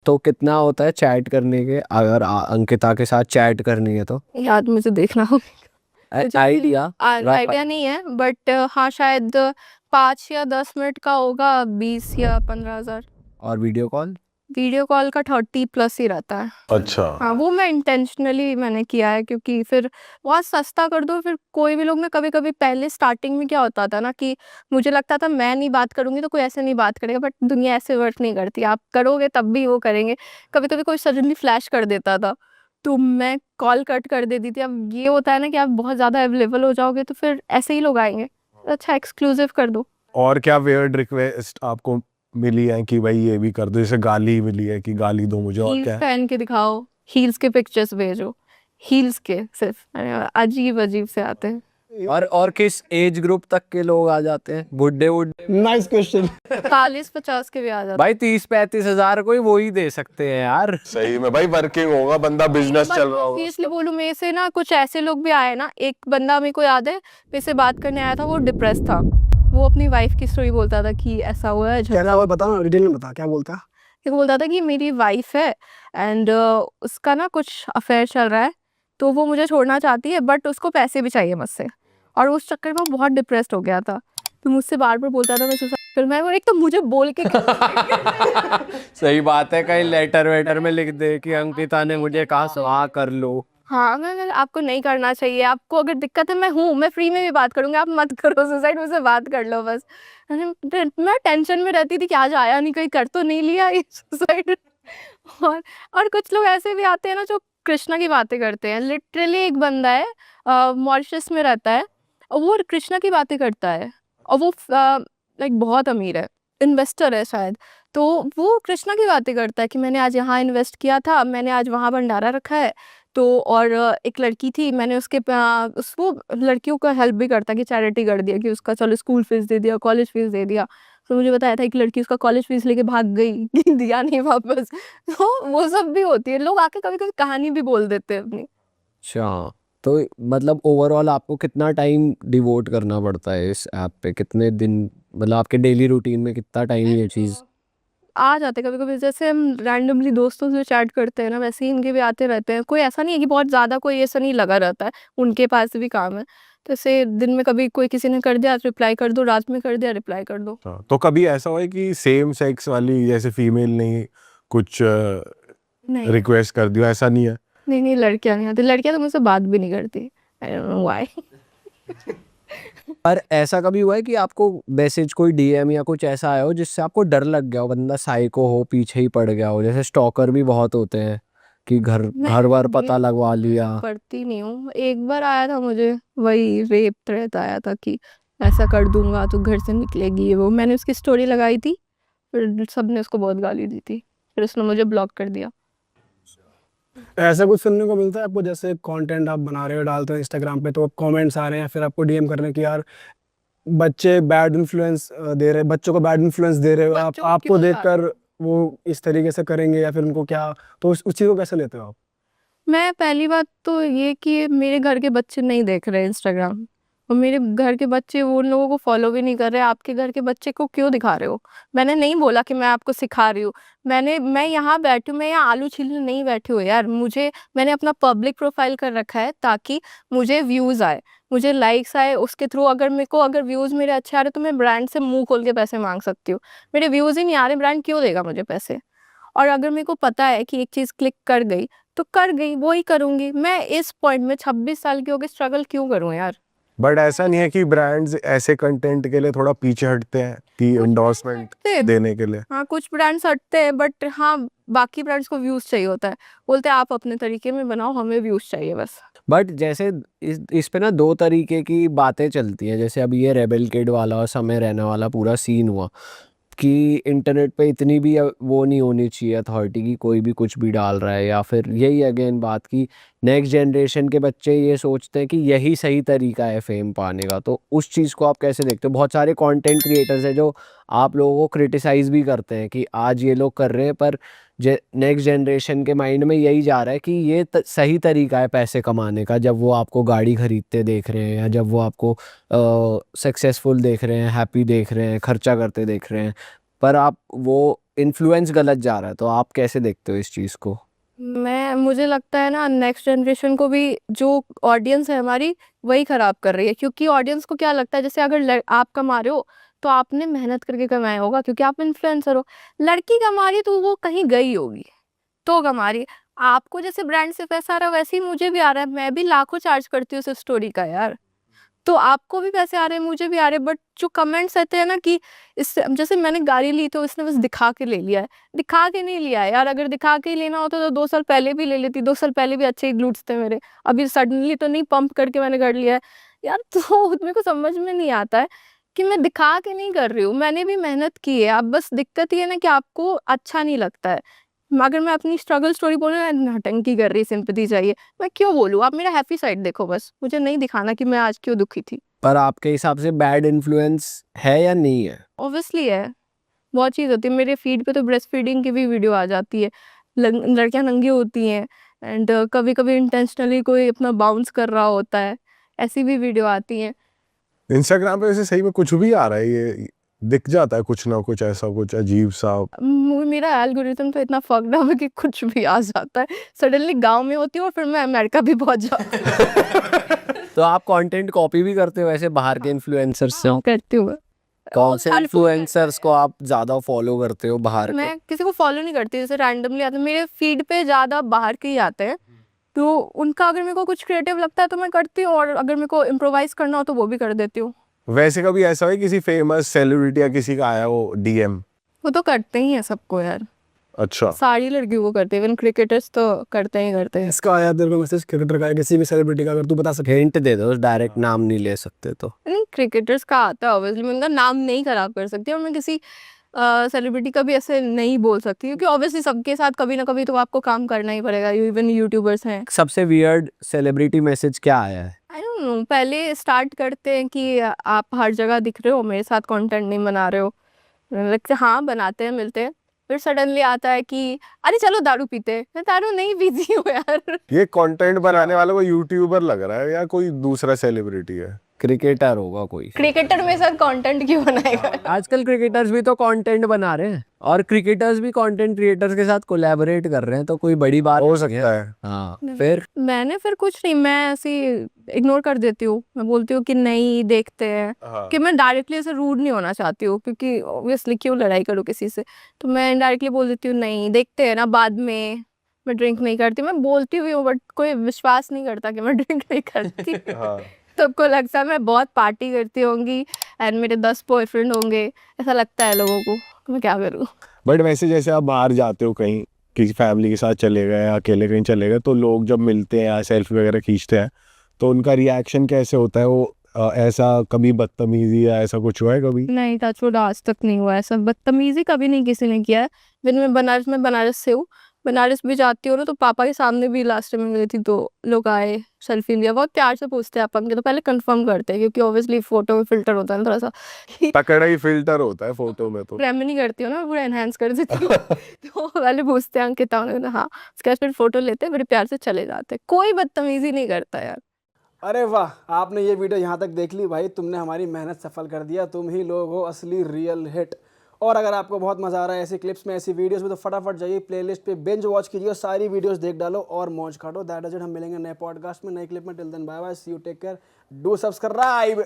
तो कितना होता है चैट करने के, अगर अंकिता के साथ चैट करनी है तो? याद मुझे देखना होगा, मुझे आइडिया आइडिया नहीं है, बट हाँ शायद 5 या 10 मिनट का होगा, 20 या 15,000। और वीडियो कॉल? वीडियो कॉल का 30+ ही रहता है। अच्छा। हाँ, वो मैं इंटेंशनली मैंने किया है, क्योंकि फिर बहुत सस्ता कर दो। फिर कोई भी लोग, मैं कभी कभी पहले स्टार्टिंग में क्या होता था ना, कि मुझे लगता था मैं नहीं बात करूंगी तो कोई ऐसे नहीं बात करेगा, बट दुनिया ऐसे वर्क नहीं करती। आप करोगे तब भी वो करेंगे। कभी कभी कोई सडनली फ्लैश कर देता था तो मैं कॉल कट कर देती थी। अब ये होता है ना कि आप बहुत ज़्यादा अवेलेबल हो जाओगे तो फिर ऐसे ही लोग आएंगे। अच्छा, एक्सक्लूसिव कर दो। और क्या वियर्ड रिक्वेस्ट आपको मिली है कि भाई ये भी कर दो? जैसे गाली मिली है कि गाली दो मुझे, और हील्स क्या है? पहन के दिखाओ, हील्स के पिक्चर्स भेजो, हील्स के सिर्फ, अजीब अजीब से आते हैं। और किस एज ग्रुप तक के लोग आ जाते हैं? बुड्ढे बुड्ढे? Nice question. 40-50 के भी आ जाते भाई 30-35 हजार कोई वो ही दे सकते हैं यार। सही में भाई, वर्किंग होगा बंदा, बिजनेस चल रहा होगा। इसलिए बोलूं, मेरे से ना कुछ ऐसे लोग भी आए ना। एक बंदा मेरे को याद है, मेरे से बात करने आया था, वो डिप्रेस था। वो अपनी वाइफ की स्टोरी बोलता था कि ऐसा हुआ है। क्या हुआ बता ना, डिटेल में बता क्या बोलता है। वो बोलता था कि मेरी वाइफ है एंड उसका ना कुछ अफेयर चल रहा है, तो वो मुझे छोड़ना चाहती है, बट उसको पैसे भी चाहिए मुझसे। और उस चक्कर में वो बहुत डिप्रेस्ड हो गया था, तो मुझसे बार बार बोलता था मैं सुसाइड करूं। मैं, एक तो मुझे बोल के सही बात है, कहीं लेटर वेटर में लिख दे कि अंकिता ने मुझे कहा सुहा कर लो। हाँ, मैं आपको नहीं करना चाहिए। आपको अगर दिक्कत है, मैं फ्री में भी बात करूंगी, आप मत करो सुसाइड, मुझसे बात कर लो बस। मैं टेंशन में रहती थी कि आज आया नहीं, कहीं कर तो नहीं लिया ये सुसाइड। और कुछ लोग ऐसे भी आते हैं ना जो कृष्णा की बातें करते हैं। लिटरली एक बंदा है, मॉरिशस में रहता है, और वो कृष्णा की बातें करता है, और वो लाइक बहुत अमीर है, इन्वेस्टर है शायद। तो वो कृष्णा की बातें करता है कि मैंने आज यहाँ इन्वेस्ट किया था, मैंने आज वहाँ भंडारा रखा है। तो और एक लड़की थी, मैंने उसको लड़कियों का हेल्प भी करता, कि चैरिटी कर दिया, कि उसका चलो स्कूल फीस दे दिया, कॉलेज फीस दे दिया। तो मुझे बताया था एक लड़की उसका कॉलेज फीस लेके भाग गई कि दिया नहीं वापस। तो वो सब भी होती है, लोग आके कभी कभी कहानी भी बोल देते हैं अपनी। अच्छा, तो मतलब ओवरऑल आपको कितना टाइम डिवोट करना पड़ता है इस ऐप पे? कितने दिन, मतलब आपके डेली रूटीन में कितना टाइम ये चीज़? आ जाते कभी कभी, जैसे हम रैंडमली दोस्तों से चैट करते हैं ना, वैसे ही इनके भी आते रहते हैं। कोई ऐसा नहीं है कि बहुत ज़्यादा कोई ऐसा नहीं लगा रहता है, उनके पास भी काम है। तो ऐसे दिन में कभी कोई किसी ने कर दिया रिप्लाई कर दो, रात में कर दिया रिप्लाई कर दो। तो कभी ऐसा हुआ है कि सेम सेक्स वाली, जैसे फीमेल ने कुछ नहीं रिक्वेस्ट कर दिया? ऐसा नहीं है? नहीं नहीं, लड़कियां नहीं आती। लड़कियां तो मुझसे बात भी नहीं करती, आई डोंट नो व्हाई। पर ऐसा कभी हुआ है कि आपको मैसेज, कोई डीएम या कुछ ऐसा आया हो जिससे आपको डर लग गया हो, बंदा साइको हो, पीछे ही पड़ गया हो? जैसे स्टॉकर भी बहुत होते हैं कि घर बार पता लगवा लिया। पढ़ती नहीं हूँ। एक बार आया था मुझे, वही रेप थ्रेट आया था कि ऐसा कर दूंगा तो घर से निकलेगी, वो मैंने उसकी स्टोरी लगाई थी, फिर सबने उसको बहुत गाली दी थी, फिर उसने मुझे ब्लॉक कर दिया। ऐसा कुछ सुनने को मिलता है आपको, जैसे कंटेंट आप बना रहे हो, डालते हो इंस्टाग्राम पे, तो कमेंट्स आ रहे हैं, फिर आपको डीएम कर रहे हैं कि यार बच्चे बैड इन्फ्लुएंस दे रहे, बच्चों को बैड इन्फ्लुएंस दे रहे हो आप, बच्चों को आपको क्यों देखकर वो इस तरीके से करेंगे, या फिर उनको क्या, तो उस चीज़ को कैसे लेते हो आप? मैं, पहली बात तो ये कि मेरे घर के बच्चे नहीं देख रहे इंस्टाग्राम, और मेरे घर के बच्चे उन लोगों को फॉलो भी नहीं कर रहे। आपके घर के बच्चे को क्यों दिखा रहे हो? मैंने नहीं बोला कि मैं आपको सिखा रही हूँ। मैं यहाँ बैठी हूँ, मैं यहाँ आलू छीलने नहीं बैठी हूँ यार। मैंने अपना पब्लिक प्रोफाइल कर रखा है ताकि मुझे व्यूज़ आए, मुझे लाइक्स आए, उसके थ्रू अगर मेरे को, अगर व्यूज़ मेरे अच्छे आ रहे तो मैं ब्रांड से मुंह खोल के पैसे मांग सकती हूँ। मेरे व्यूज़ ही नहीं आ रहे, ब्रांड क्यों देगा मुझे पैसे? और अगर मेरे को पता है कि एक चीज़ क्लिक कर गई तो कर गई, वो ही करूंगी। मैं इस पॉइंट में 26 साल की हो गई, स्ट्रगल क्यों करूं यार? बट ऐसा नहीं है कि ब्रांड्स ऐसे कंटेंट के लिए थोड़ा पीछे हटते हैं कि एंडोर्समेंट देने के लिए? हाँ, कुछ ब्रांड्स हटते हैं, बट हाँ, बाकी ब्रांड्स को व्यूज चाहिए होता है। बोलते हैं आप अपने तरीके में बनाओ, हमें व्यूज चाहिए बस। बट जैसे इस पे ना दो तरीके की बातें चलती हैं। जैसे अभी ये रेबेल किड वाला और समय रैना वाला पूरा सीन हुआ कि इंटरनेट पे इतनी भी वो नहीं होनी चाहिए अथॉरिटी की, कोई भी कुछ भी डाल रहा है। या फिर यही अगेन बात की नेक्स्ट जनरेशन के बच्चे ये सोचते हैं कि यही सही तरीका है फेम पाने का। तो उस चीज़ को आप कैसे देखते हो? बहुत सारे कंटेंट क्रिएटर्स हैं जो आप लोगों को क्रिटिसाइज़ भी करते हैं कि आज ये लोग कर रहे हैं, पर नेक्स्ट जनरेशन के माइंड में यही जा रहा है कि ये सही तरीका है पैसे कमाने का, जब वो आपको गाड़ी खरीदते देख रहे हैं, या जब वो आपको सक्सेसफुल देख रहे हैं, हैप्पी देख रहे हैं, खर्चा करते देख रहे हैं। पर आप वो इन्फ्लुएंस गलत जा रहा है, तो आप कैसे देखते हो इस चीज़ को? मुझे लगता है ना नेक्स्ट जनरेशन को भी जो ऑडियंस है हमारी वही खराब कर रही है, क्योंकि ऑडियंस को क्या लगता है जैसे अगर आप कमा रहे हो तो आपने मेहनत करके कमाया होगा क्योंकि आप इन्फ्लुएंसर हो। लड़की कमा रही है तो वो कहीं गई होगी तो कमा रही है। आपको जैसे ब्रांड से पैसा आ रहा है वैसे ही मुझे भी आ रहा है, मैं भी लाखों चार्ज करती हूँ सिर्फ स्टोरी का यार। तो आपको भी पैसे आ रहे हैं मुझे भी आ रहे हैं, बट जो कमेंट्स रहते हैं ना कि इससे जैसे मैंने गाड़ी ली तो इसने बस दिखा के ले लिया है, दिखा के नहीं लिया है यार। अगर दिखा के ही लेना होता तो 2 साल पहले भी ले लेती, 2 साल पहले भी अच्छे ही ग्लूट्स थे मेरे, अभी सडनली तो नहीं पंप करके मैंने कर लिया है यार। तो मेरे को समझ में नहीं आता है कि मैं दिखा के नहीं कर रही हूँ, मैंने भी मेहनत की है। अब बस दिक्कत ये है ना कि आपको अच्छा नहीं लगता है। अगर मैं अपनी स्ट्रगल स्टोरी बोलूँ ना, नौटंकी कर रही, सिंपैथी चाहिए, मैं क्यों बोलूँ? आप मेरा हैप्पी साइड देखो बस, मुझे नहीं दिखाना कि मैं आज क्यों दुखी थी। पर आपके हिसाब से बैड इन्फ्लुएंस है या नहीं है? ऑब्वियसली है, बहुत चीज़ होती है। मेरे फीड पे तो ब्रेस्ट फीडिंग की भी वीडियो आ जाती है, लड़कियां नंगी होती हैं एंड कभी कभी इंटेंशनली कोई अपना बाउंस कर रहा होता है, ऐसी भी वीडियो आती हैं। इंस्टाग्राम पे वैसे सही में कुछ भी आ रहा है, ये दिख जाता है कुछ ना कुछ ऐसा कुछ अजीब सा। मेरा एल्गोरिथम तो इतना फक्ड अप है कि कुछ भी आ जाता है। सडनली गांव में होती हूँ और फिर मैं अमेरिका भी पहुंच जाती हूँ। तो आप कंटेंट कॉपी भी करते हो वैसे बाहर के इन्फ्लुएंसर्स से? करती हूँ मैं। कौन से हर कोई इन्फ्लुएंसर्स को आप ज़्यादा फॉलो करते हो बाहर के? मैं किसी को फॉलो नहीं करती, जैसे रैंडमली आते हैं मेरे फीड पे, ज़्यादा बाहर के ही आते हैं। तो उनका अगर मेरे को कुछ क्रिएटिव लगता है तो मैं करती हूँ, और अगर मेरे को इम्प्रोवाइज करना हो तो वो भी कर देती हूँ। वैसे कभी ऐसा है किसी फेमस सेलिब्रिटी या किसी का आया हो डीएम? वो तो करते ही हैं सबको यार, अच्छा, सारी लड़कियों को करते हैं, इवन क्रिकेटर्स तो करते ही करते हैं। इसका आया तेरे को मैसेज क्रिकेटर का या किसी भी सेलिब्रिटी का, अगर तू बता सके? हिंट दे दो, डायरेक्ट नाम नहीं ले सकते तो। नहीं, क्रिकेटर्स का आता है ऑब्वियसली, मैं उनका नाम नहीं खराब कर सकती, और मैं किसी सेलिब्रिटी का भी ऐसे नहीं बोल सकती, क्योंकि ऑब्वियसली सबके साथ कभी ना कभी तो आपको काम करना ही पड़ेगा, इवन यूट्यूबर्स हैं। सबसे वियर्ड सेलिब्रिटी मैसेज क्या आया है? आई डोंट नो, पहले स्टार्ट करते हैं कि आप हर जगह दिख रहे हो, मेरे साथ कंटेंट नहीं बना रहे हो, लगता है हाँ बनाते हैं, मिलते हैं। फिर सडनली आता है कि अरे चलो दारू पीते हैं, मैं दारू नहीं पीती हूँ यार। ये कंटेंट बनाने वाला कोई यूट्यूबर लग रहा है या कोई दूसरा सेलिब्रिटी है? क्रिकेटर होगा कोई। क्रिकेटर मेरे साथ कंटेंट क्यों बनाएगा? आजकल क्रिकेटर्स भी तो कंटेंट बना रहे हैं, और क्रिकेटर्स भी कंटेंट क्रिएटर्स के साथ कोलैबोरेट कर रहे हैं, तो कोई बड़ी बात हो नहीं सकता है। हाँ, फिर मैंने फिर कुछ नहीं, मैं ऐसे इग्नोर कर देती हूँ, मैं बोलती हूँ कि नहीं देखते हैं। हाँ। कि मैं डायरेक्टली ऐसे रूड नहीं होना चाहती हूँ, क्योंकि ऑब्वियसली क्यों लड़ाई करूँ किसी से, तो मैं इनडायरेक्टली बोल देती हूँ नहीं देखते हैं ना बाद में। मैं ड्रिंक नहीं करती, मैं बोलती हुई हूँ, बट कोई विश्वास नहीं करता कि मैं ड्रिंक नहीं करती। हाँ। सबको लगता है मैं बहुत पार्टी करती होंगी एंड मेरे 10 बॉयफ्रेंड होंगे, ऐसा लगता है लोगों को, तो मैं क्या करूँ। बट वैसे जैसे आप बाहर जाते हो कहीं, किसी फैमिली के साथ चले गए या अकेले कहीं चले गए, तो लोग जब मिलते हैं या सेल्फी वगैरह खींचते हैं तो उनका रिएक्शन कैसे होता है? वो ऐसा कभी बदतमीजी या ऐसा कुछ हुआ है कभी? नहीं, टचवुड आज तक नहीं हुआ ऐसा, बदतमीजी कभी नहीं किसी ने किया है। फिर मैं बनारस से हूँ, बनारस भी जाती हूँ ना, तो पापा के सामने भी लास्ट टाइम गई थी तो लोग आए, सेल्फी लिया, बहुत प्यार से पूछते हैं आप हमके, तो पहले कंफर्म करते हैं क्योंकि ऑब्वियसली फोटो में फिल्टर होता है ना थोड़ा सा। तकड़ा ही फिल्टर होता है फोटो में तो। प्रेम नहीं करती हूँ ना, पूरा एनहांस कर देती हूँ। तो पहले पूछते हैं अंकिता, उन्होंने हाँ, उसके बाद फिर फोटो लेते हैं, बड़े प्यार से चले जाते हैं, कोई बदतमीजी नहीं करता यार। अरे वाह, आपने ये वीडियो यहाँ तक देख ली भाई, तुमने हमारी मेहनत सफल कर दिया, तुम ही लोग हो असली रियल हिट। और अगर आपको बहुत मज़ा आ रहा है ऐसी क्लिप्स में, ऐसी वीडियोस में, तो फटाफट जाइए प्लेलिस्ट पे बिंज वॉच कीजिए, सारी वीडियोस देख डालो और मौज काटो। दैट इज इट, हम मिलेंगे नए पॉडकास्ट में, नए क्लिप में। Till then bye bye, see you, take care, do subscribe.